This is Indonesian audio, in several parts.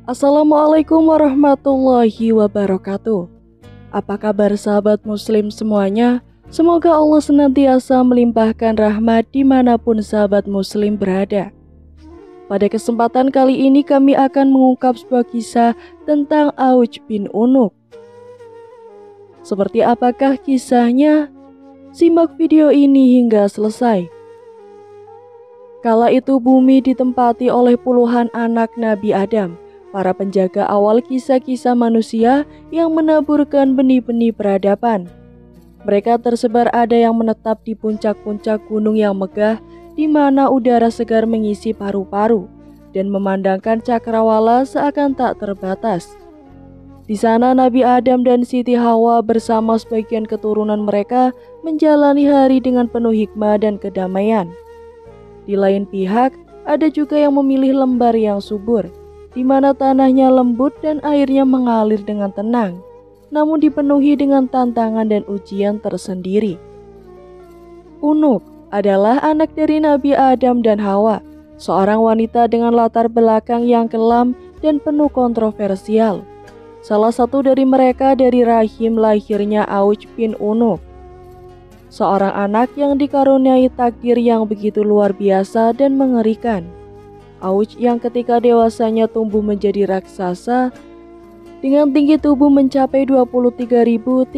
Assalamualaikum warahmatullahi wabarakatuh. Apa kabar sahabat muslim semuanya? Semoga Allah senantiasa melimpahkan rahmat dimanapun sahabat muslim berada. Pada kesempatan kali ini kami akan mengungkap sebuah kisah tentang Auj bin Unuk. Seperti apakah kisahnya? Simak video ini hingga selesai. Kala itu bumi ditempati oleh puluhan anak Nabi Adam, para penjaga awal kisah-kisah manusia yang menaburkan benih-benih peradaban. Mereka tersebar, ada yang menetap di puncak-puncak gunung yang megah, di mana udara segar mengisi paru-paru dan memandangkan cakrawala seakan tak terbatas. Di sana Nabi Adam dan Siti Hawa bersama sebagian keturunan mereka menjalani hari dengan penuh hikmah dan kedamaian. Di lain pihak, ada juga yang memilih lembar yang subur, di mana tanahnya lembut dan airnya mengalir dengan tenang, namun dipenuhi dengan tantangan dan ujian tersendiri. Unuk adalah anak dari Nabi Adam dan Hawa, seorang wanita dengan latar belakang yang kelam dan penuh kontroversial. Salah satu dari mereka dari rahim lahirnya Auj bin Unuk, seorang anak yang dikaruniai takdir yang begitu luar biasa dan mengerikan. Auj yang ketika dewasanya tumbuh menjadi raksasa dengan tinggi tubuh mencapai 23.330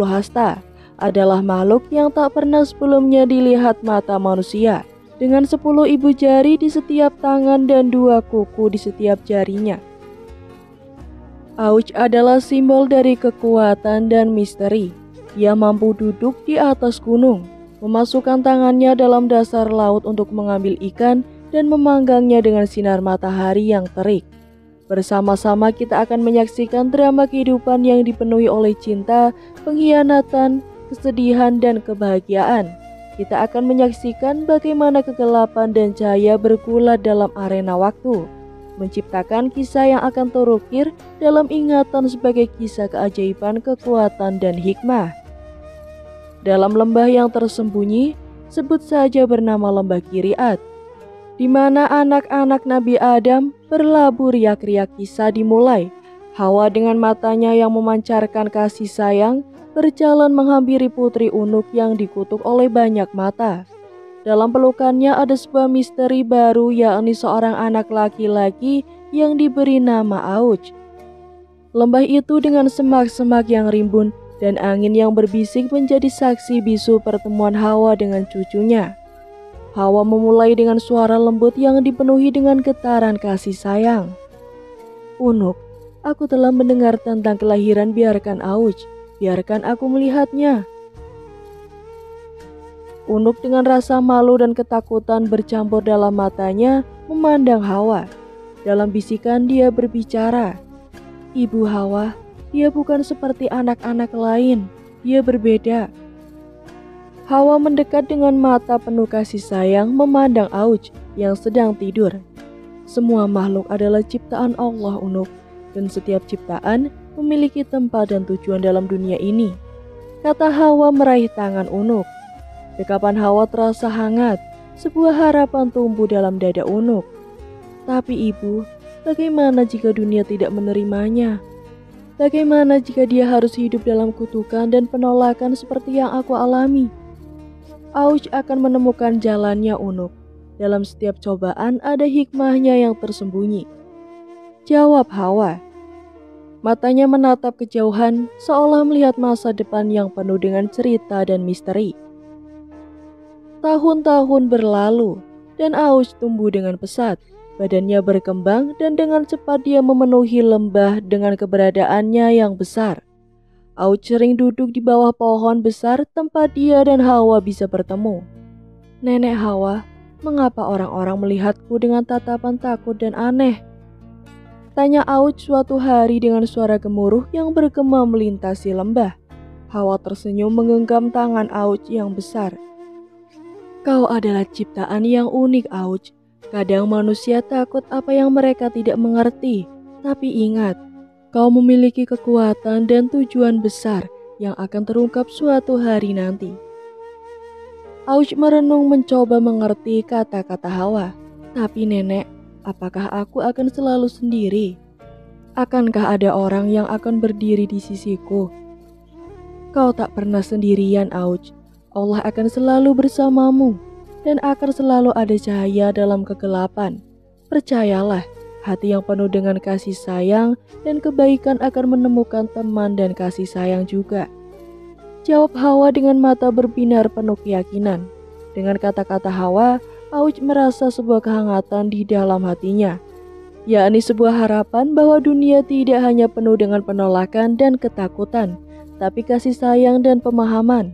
hasta, adalah makhluk yang tak pernah sebelumnya dilihat mata manusia, dengan 10 ibu jari di setiap tangan dan 2 kuku di setiap jarinya. Auj adalah simbol dari kekuatan dan misteri. Dia mampu duduk di atas gunung, memasukkan tangannya dalam dasar laut untuk mengambil ikan dan memanggangnya dengan sinar matahari yang terik. Bersama-sama kita akan menyaksikan drama kehidupan yang dipenuhi oleh cinta, pengkhianatan, kesedihan, dan kebahagiaan. Kita akan menyaksikan bagaimana kegelapan dan cahaya bergulat dalam arena waktu, menciptakan kisah yang akan terukir dalam ingatan sebagai kisah keajaiban, kekuatan, dan hikmah. Dalam lembah yang tersembunyi, sebut saja bernama Lembah Kiriat, di mana anak-anak Nabi Adam berlabuh, riak-riak kisah dimulai. Hawa dengan matanya yang memancarkan kasih sayang berjalan menghampiri putri Unuk yang dikutuk oleh banyak mata. Dalam pelukannya ada sebuah misteri baru, yakni seorang anak laki-laki yang diberi nama Auj. Lembah itu dengan semak-semak yang rimbun dan angin yang berbisik menjadi saksi bisu pertemuan Hawa dengan cucunya. Hawa memulai dengan suara lembut yang dipenuhi dengan getaran kasih sayang. "Unuk, aku telah mendengar tentang kelahiran, biarkan Auj, biarkan aku melihatnya." Unuk dengan rasa malu dan ketakutan bercampur dalam matanya memandang Hawa. Dalam bisikan dia berbicara, "Ibu Hawa, dia bukan seperti anak-anak lain, dia berbeda." Hawa mendekat dengan mata penuh kasih sayang memandang Auj yang sedang tidur. "Semua makhluk adalah ciptaan Allah, Unuk, dan setiap ciptaan memiliki tempat dan tujuan dalam dunia ini," kata Hawa meraih tangan Unuk. Dekapan Hawa terasa hangat, sebuah harapan tumbuh dalam dada Unuk. "Tapi ibu, bagaimana jika dunia tidak menerimanya? Bagaimana jika dia harus hidup dalam kutukan dan penolakan seperti yang aku alami?" Auj akan menemukan jalannya, Unuk. Dalam setiap cobaan ada hikmahnya yang tersembunyi, jawab Hawa. Matanya menatap kejauhan seolah melihat masa depan yang penuh dengan cerita dan misteri. Tahun-tahun berlalu dan Auj tumbuh dengan pesat. Badannya berkembang dan dengan cepat dia memenuhi lembah dengan keberadaannya yang besar. Auj sering duduk di bawah pohon besar tempat dia dan Hawa bisa bertemu. "Nenek Hawa, mengapa orang-orang melihatku dengan tatapan takut dan aneh?" tanya Auj suatu hari dengan suara gemuruh yang bergema melintasi lembah. Hawa tersenyum menggenggam tangan Auj yang besar. "Kau adalah ciptaan yang unik, Auj. Kadang manusia takut apa yang mereka tidak mengerti. Tapi ingat, kau memiliki kekuatan dan tujuan besar yang akan terungkap suatu hari nanti." Auj merenung mencoba mengerti kata-kata Hawa. "Tapi nenek, Apakah aku akan selalu sendiri? Akankah ada orang yang akan berdiri di sisiku? Kau tak pernah sendirian, Auj. Allah akan selalu bersamamu dan akan selalu ada cahaya dalam kegelapan. Percayalah, hati yang penuh dengan kasih sayang dan kebaikan akan menemukan teman dan kasih sayang juga. Jawab Hawa dengan mata berbinar penuh keyakinan. Dengan kata-kata Hawa, Auj merasa sebuah kehangatan di dalam hatinya, yakni sebuah harapan bahwa dunia tidak hanya penuh dengan penolakan dan ketakutan, tapi kasih sayang dan pemahaman.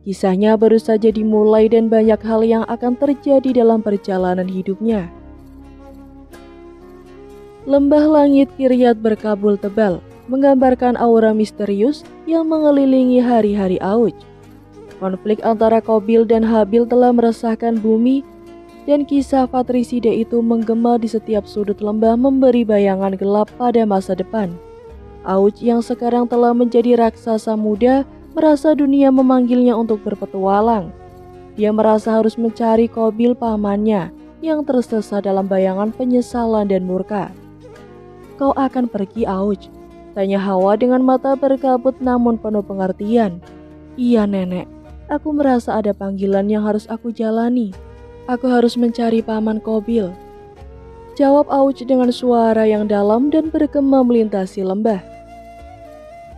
Kisahnya baru saja dimulai dan banyak hal yang akan terjadi dalam perjalanan hidupnya. Lembah langit Kiryat berkabul tebal, menggambarkan aura misterius yang mengelilingi hari-hari Auj. Konflik antara Qabil dan Habil telah meresahkan bumi, dan kisah Fatrisida itu menggema di setiap sudut lembah memberi bayangan gelap pada masa depan. Auj yang sekarang telah menjadi raksasa muda merasa dunia memanggilnya untuk berpetualang. Dia merasa harus mencari Qabil pamannya yang tersesat dalam bayangan penyesalan dan murka. Kau akan pergi, Auj? Tanya Hawa dengan mata berkabut namun penuh pengertian. Iya, Nenek. Aku merasa ada panggilan yang harus aku jalani. Aku harus mencari paman Qabil. Jawab Auj dengan suara yang dalam dan bergema melintasi lembah.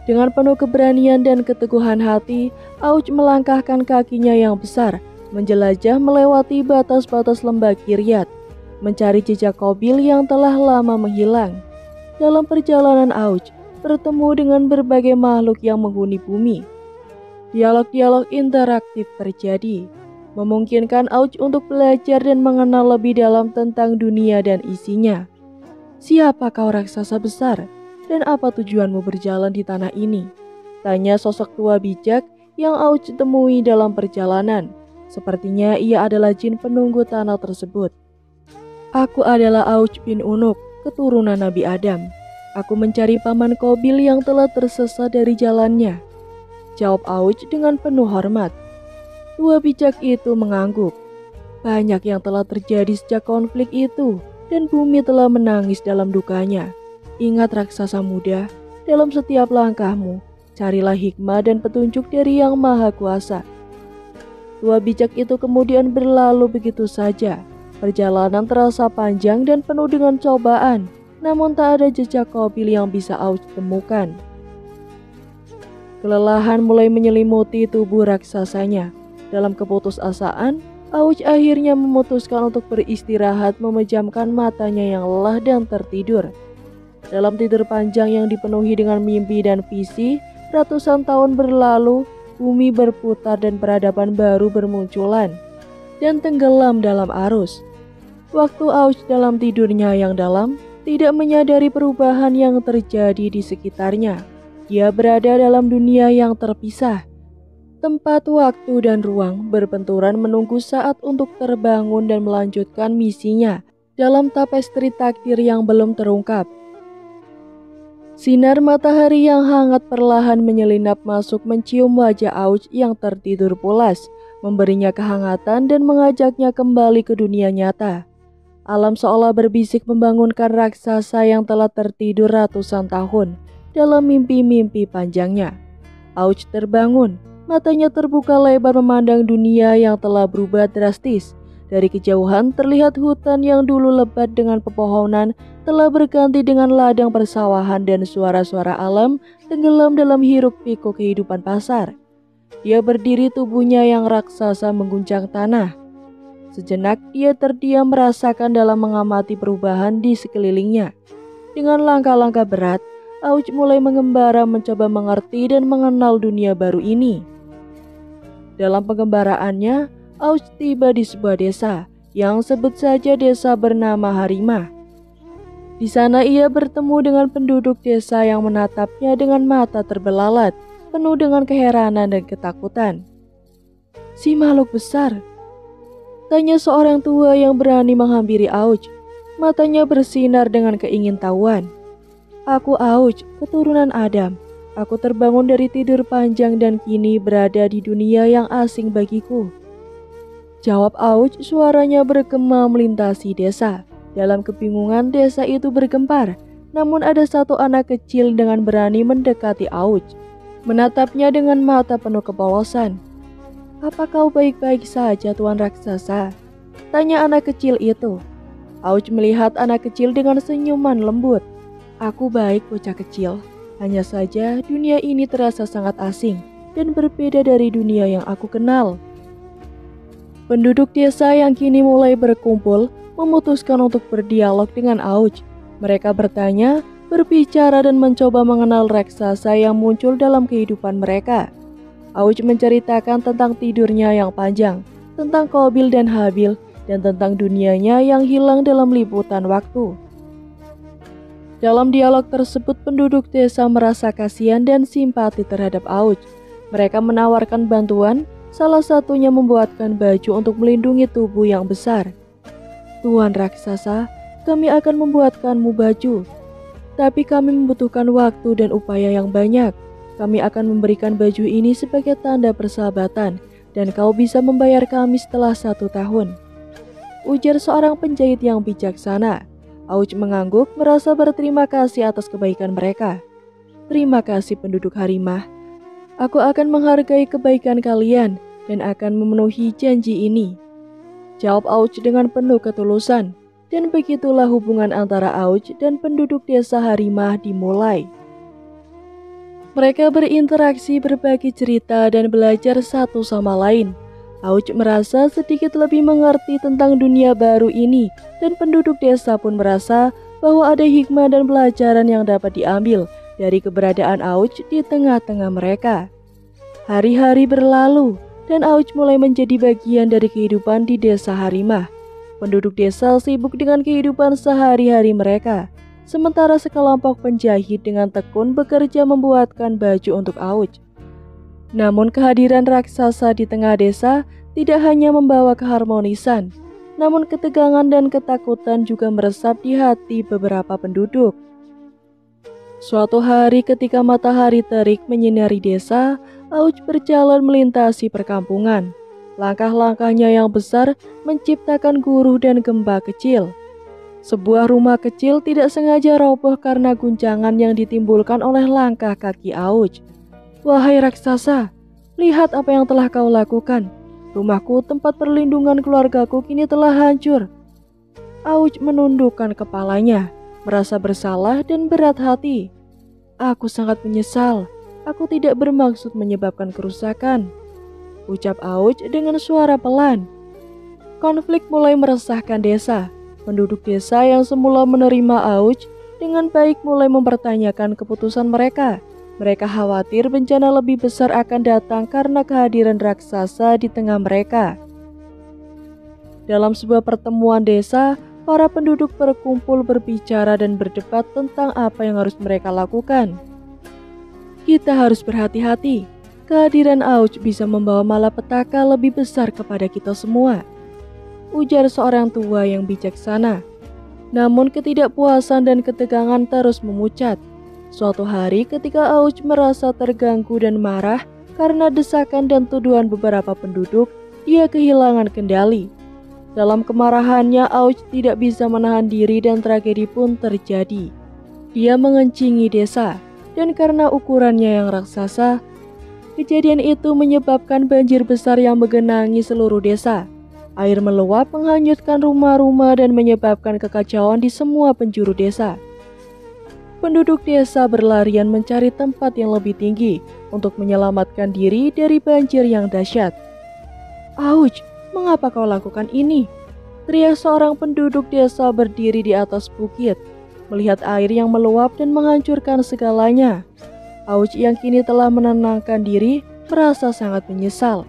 Dengan penuh keberanian dan keteguhan hati, Auj melangkahkan kakinya yang besar, menjelajah melewati batas-batas lembah Kiryat, mencari jejak Qabil yang telah lama menghilang. Dalam perjalanan Auj bertemu dengan berbagai makhluk yang menghuni bumi. Dialog-dialog interaktif terjadi, memungkinkan Auj untuk belajar dan mengenal lebih dalam tentang dunia dan isinya. Siapa kau raksasa besar? Dan apa tujuanmu berjalan di tanah ini? Tanya sosok tua bijak yang Auj temui dalam perjalanan. Sepertinya ia adalah jin penunggu tanah tersebut. Aku adalah Auj bin Unuk, keturunan Nabi Adam. Aku mencari paman Qabil yang telah tersesat dari jalannya. Jawab Auj dengan penuh hormat. Tua bijak itu mengangguk. Banyak yang telah terjadi sejak konflik itu, dan bumi telah menangis dalam dukanya. Ingat raksasa muda, dalam setiap langkahmu, carilah hikmah dan petunjuk dari Yang Maha Kuasa. Tua bijak itu kemudian berlalu begitu saja. Perjalanan terasa panjang dan penuh dengan cobaan, namun tak ada jejak Qabil yang bisa Auj temukan. Kelelahan mulai menyelimuti tubuh raksasanya. Dalam keputusasaan, Auj akhirnya memutuskan untuk beristirahat, memejamkan matanya yang lelah dan tertidur. Dalam tidur panjang yang dipenuhi dengan mimpi dan visi, ratusan tahun berlalu, bumi berputar dan peradaban baru bermunculan dan tenggelam dalam arus. Waktu Auj dalam tidurnya yang dalam, tidak menyadari perubahan yang terjadi di sekitarnya. Dia berada dalam dunia yang terpisah. Tempat, waktu, dan ruang berbenturan menunggu saat untuk terbangun dan melanjutkan misinya dalam tapestri takdir yang belum terungkap. Sinar matahari yang hangat perlahan menyelinap masuk mencium wajah Auj yang tertidur pulas, memberinya kehangatan dan mengajaknya kembali ke dunia nyata. Alam seolah berbisik membangunkan raksasa yang telah tertidur ratusan tahun dalam mimpi-mimpi panjangnya. Auj terbangun, matanya terbuka lebar memandang dunia yang telah berubah drastis. Dari kejauhan terlihat hutan yang dulu lebat dengan pepohonan telah berganti dengan ladang persawahan dan suara-suara alam tenggelam dalam hiruk-pikuk kehidupan pasar. Dia berdiri, tubuhnya yang raksasa mengguncang tanah. Sejenak ia terdiam merasakan dalam mengamati perubahan di sekelilingnya. Dengan langkah-langkah berat, Auj mulai mengembara mencoba mengerti dan mengenal dunia baru ini. Dalam pengembaraannya, Auj tiba di sebuah desa yang sebut saja desa bernama Harimah. Di sana ia bertemu dengan penduduk desa yang menatapnya dengan mata terbelalak, penuh dengan keheranan dan ketakutan. Si makhluk besar? Tanya seorang tua yang berani menghampiri Auj. Matanya bersinar dengan keingintahuan. Aku Auj, keturunan Adam. Aku terbangun dari tidur panjang dan kini berada di dunia yang asing bagiku. Jawab Auj, suaranya bergema melintasi desa. Dalam kebingungan, desa itu bergempar. Namun ada satu anak kecil dengan berani mendekati Auj, menatapnya dengan mata penuh kepolosan. "Apa kau baik-baik saja, Tuan Raksasa?" tanya anak kecil itu. Auj melihat anak kecil dengan senyuman lembut. "Aku baik, bocah kecil. Hanya saja dunia ini terasa sangat asing dan berbeda dari dunia yang aku kenal." Penduduk desa yang kini mulai berkumpul memutuskan untuk berdialog dengan Auj. Mereka bertanya, berbicara dan mencoba mengenal raksasa yang muncul dalam kehidupan mereka. Auj menceritakan tentang tidurnya yang panjang, tentang Qabil dan Habil, dan tentang dunianya yang hilang dalam liputan waktu. Dalam dialog tersebut, penduduk desa merasa kasihan dan simpati terhadap Auj. Mereka menawarkan bantuan, salah satunya membuatkan baju untuk melindungi tubuh yang besar. "Tuan Raksasa, kami akan membuatkanmu baju. Tapi kami membutuhkan waktu dan upaya yang banyak. Kami akan memberikan baju ini sebagai tanda persahabatan, dan kau bisa membayar kami setelah 1 tahun," ujar seorang penjahit yang bijaksana. Auj mengangguk, merasa berterima kasih atas kebaikan mereka. "Terima kasih penduduk Harimah. Aku akan menghargai kebaikan kalian dan akan memenuhi janji ini," jawab Auj dengan penuh ketulusan. Dan begitulah hubungan antara Auj dan penduduk desa Harimah dimulai. Mereka berinteraksi, berbagi cerita, dan belajar satu sama lain. Auj merasa sedikit lebih mengerti tentang dunia baru ini, dan penduduk desa pun merasa bahwa ada hikmah dan pelajaran yang dapat diambil dari keberadaan Auj di tengah-tengah mereka. Hari-hari berlalu, dan Auj mulai menjadi bagian dari kehidupan di desa Harimah. Penduduk desa sibuk dengan kehidupan sehari-hari mereka, sementara sekelompok penjahit dengan tekun bekerja membuatkan baju untuk Auj. Namun kehadiran raksasa di tengah desa tidak hanya membawa keharmonisan, namun ketegangan dan ketakutan juga meresap di hati beberapa penduduk. Suatu hari ketika matahari terik menyinari desa, Auj berjalan melintasi perkampungan. Langkah-langkahnya yang besar menciptakan guruh dan gempa kecil. Sebuah rumah kecil tidak sengaja roboh karena guncangan yang ditimbulkan oleh langkah kaki Auj. "Wahai raksasa, lihat apa yang telah kau lakukan. Rumahku, tempat perlindungan keluargaku, kini telah hancur." Auj menundukkan kepalanya, merasa bersalah dan berat hati. "Aku sangat menyesal. Aku tidak bermaksud menyebabkan kerusakan," ucap Auj dengan suara pelan. Konflik mulai meresahkan desa. Penduduk desa yang semula menerima Auj dengan baik mulai mempertanyakan keputusan mereka. Mereka khawatir bencana lebih besar akan datang karena kehadiran raksasa di tengah mereka. Dalam sebuah pertemuan desa, para penduduk berkumpul berbicara dan berdebat tentang apa yang harus mereka lakukan. "Kita harus berhati-hati. Kehadiran Auj bisa membawa malapetaka lebih besar kepada kita semua," ujar seorang tua yang bijaksana. Namun ketidakpuasan dan ketegangan terus memucat. Suatu hari ketika Auj merasa terganggu dan marah karena desakan dan tuduhan beberapa penduduk, dia kehilangan kendali. Dalam kemarahannya, Auj tidak bisa menahan diri dan tragedi pun terjadi. Dia mengencingi desa, dan karena ukurannya yang raksasa, kejadian itu menyebabkan banjir besar yang menggenangi seluruh desa. Air meluap menghanyutkan rumah-rumah dan menyebabkan kekacauan di semua penjuru desa. Penduduk desa berlarian mencari tempat yang lebih tinggi untuk menyelamatkan diri dari banjir yang dahsyat. "Auj, mengapa kau lakukan ini?" teriak seorang penduduk desa berdiri di atas bukit, melihat air yang meluap dan menghancurkan segalanya. Auj yang kini telah menenangkan diri merasa sangat menyesal.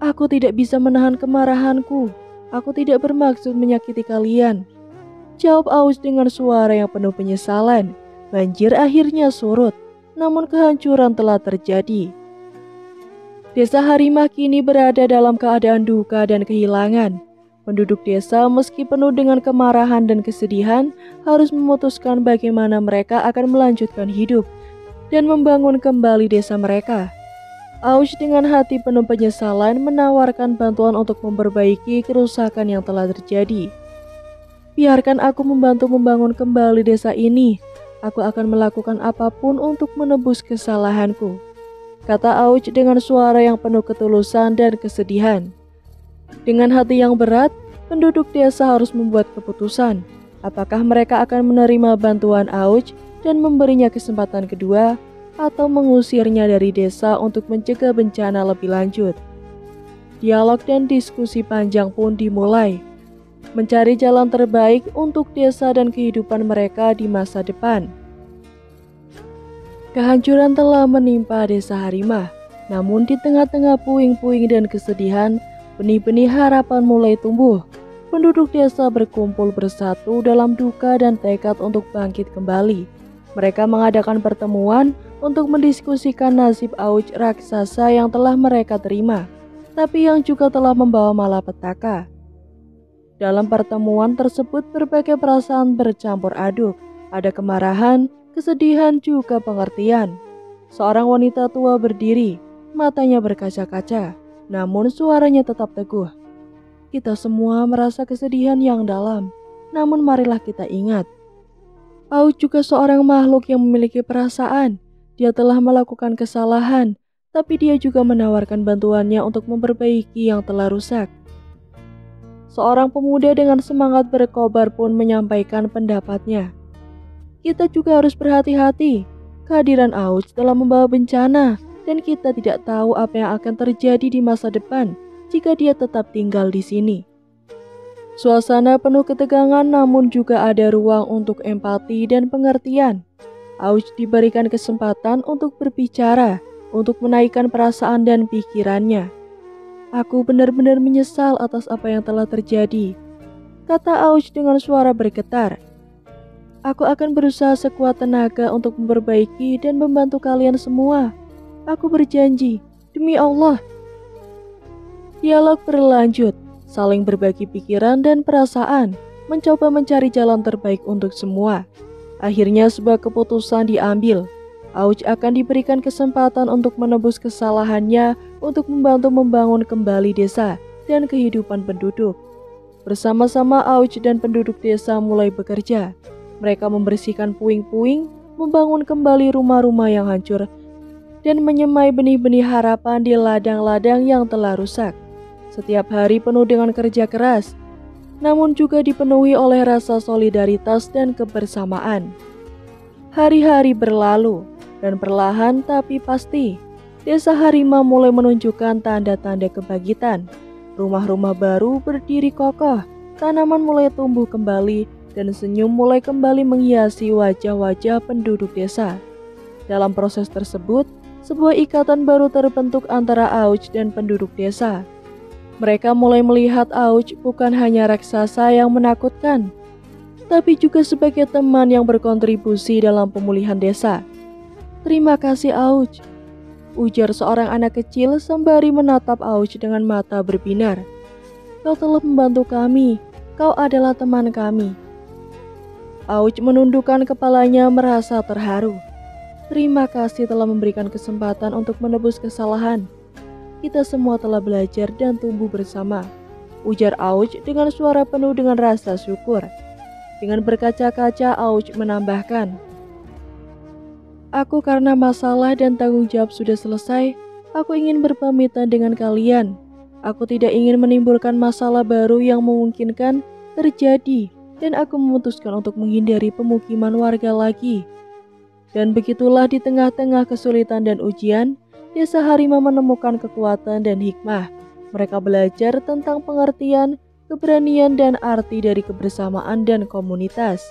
"Aku tidak bisa menahan kemarahanku. Aku tidak bermaksud menyakiti kalian," jawab Auj dengan suara yang penuh penyesalan. Banjir akhirnya surut, namun kehancuran telah terjadi. Desa Harimah kini berada dalam keadaan duka dan kehilangan. Penduduk desa meski penuh dengan kemarahan dan kesedihan harus memutuskan bagaimana mereka akan melanjutkan hidup dan membangun kembali desa mereka. Auj dengan hati penuh penyesalan menawarkan bantuan untuk memperbaiki kerusakan yang telah terjadi. Biarkan aku membantu membangun kembali desa ini. Aku akan melakukan apapun untuk menebus kesalahanku, kata Auj dengan suara yang penuh ketulusan dan kesedihan. Dengan hati yang berat, penduduk desa harus membuat keputusan. Apakah mereka akan menerima bantuan Auj dan memberinya kesempatan kedua, atau mengusirnya dari desa untuk mencegah bencana lebih lanjut. Dialog dan diskusi panjang pun dimulai, mencari jalan terbaik untuk desa dan kehidupan mereka di masa depan. Kehancuran telah menimpa desa Harimah, namun di tengah-tengah puing-puing dan kesedihan, benih-benih harapan mulai tumbuh. Penduduk desa berkumpul bersatu dalam duka dan tekad untuk bangkit kembali. Mereka mengadakan pertemuan untuk mendiskusikan nasib Auj raksasa yang telah mereka terima, tapi yang juga telah membawa malapetaka. Dalam pertemuan tersebut berbagai perasaan bercampur aduk. Ada kemarahan, kesedihan, juga pengertian. Seorang wanita tua berdiri, matanya berkaca-kaca, namun suaranya tetap teguh. Kita semua merasa kesedihan yang dalam, namun marilah kita ingat, Auj juga seorang makhluk yang memiliki perasaan. Dia telah melakukan kesalahan, tapi dia juga menawarkan bantuannya untuk memperbaiki yang telah rusak. Seorang pemuda dengan semangat berkobar pun menyampaikan pendapatnya. Kita juga harus berhati-hati. Kehadiran Auj telah membawa bencana, dan kita tidak tahu apa yang akan terjadi di masa depan jika dia tetap tinggal di sini. Suasana penuh ketegangan, namun juga ada ruang untuk empati dan pengertian. Auj diberikan kesempatan untuk berbicara, untuk menaikkan perasaan dan pikirannya. Aku benar-benar menyesal atas apa yang telah terjadi, kata Auj dengan suara bergetar. Aku akan berusaha sekuat tenaga untuk memperbaiki dan membantu kalian semua. Aku berjanji, demi Allah. Dialog berlanjut, saling berbagi pikiran dan perasaan, mencoba mencari jalan terbaik untuk semua. Akhirnya sebuah keputusan diambil. Auj akan diberikan kesempatan untuk menebus kesalahannya untuk membantu membangun kembali desa dan kehidupan penduduk. Bersama-sama Auj dan penduduk desa mulai bekerja. Mereka membersihkan puing-puing, membangun kembali rumah-rumah yang hancur, dan menyemai benih-benih harapan di ladang-ladang yang telah rusak. Setiap hari penuh dengan kerja keras, namun juga dipenuhi oleh rasa solidaritas dan kebersamaan. Hari-hari berlalu, dan perlahan tapi pasti, desa Harimah mulai menunjukkan tanda-tanda kebangkitan. Rumah-rumah baru berdiri kokoh, tanaman mulai tumbuh kembali, dan senyum mulai kembali menghiasi wajah-wajah penduduk desa. Dalam proses tersebut, sebuah ikatan baru terbentuk antara Auj dan penduduk desa. Mereka mulai melihat Auj bukan hanya raksasa yang menakutkan, tapi juga sebagai teman yang berkontribusi dalam pemulihan desa. Terima kasih Auj, ujar seorang anak kecil sembari menatap Auj dengan mata berbinar. Kau telah membantu kami, kau adalah teman kami. Auj menundukkan kepalanya merasa terharu. Terima kasih telah memberikan kesempatan untuk menebus kesalahan. Kita semua telah belajar dan tumbuh bersama, ujar Auj dengan suara penuh dengan rasa syukur. Dengan berkaca-kaca Auj menambahkan, aku karena masalah dan tanggung jawab sudah selesai, aku ingin berpamitan dengan kalian. Aku tidak ingin menimbulkan masalah baru yang memungkinkan terjadi, dan aku memutuskan untuk menghindari pemukiman warga lagi. Dan begitulah di tengah-tengah kesulitan dan ujian, desa Harimah menemukan kekuatan dan hikmah. Mereka belajar tentang pengertian, keberanian, dan arti dari kebersamaan dan komunitas.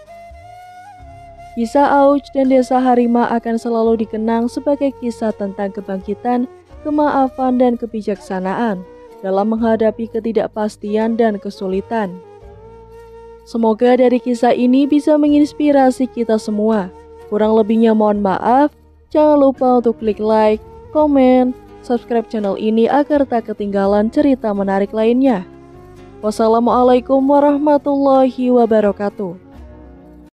Kisah Auj dan desa Harimah akan selalu dikenang sebagai kisah tentang kebangkitan, kemaafan, dan kebijaksanaan dalam menghadapi ketidakpastian dan kesulitan. Semoga dari kisah ini bisa menginspirasi kita semua. Kurang lebihnya mohon maaf. Jangan lupa untuk klik like, komen, subscribe channel ini agar tak ketinggalan cerita menarik lainnya. Wassalamualaikum warahmatullahi wabarakatuh.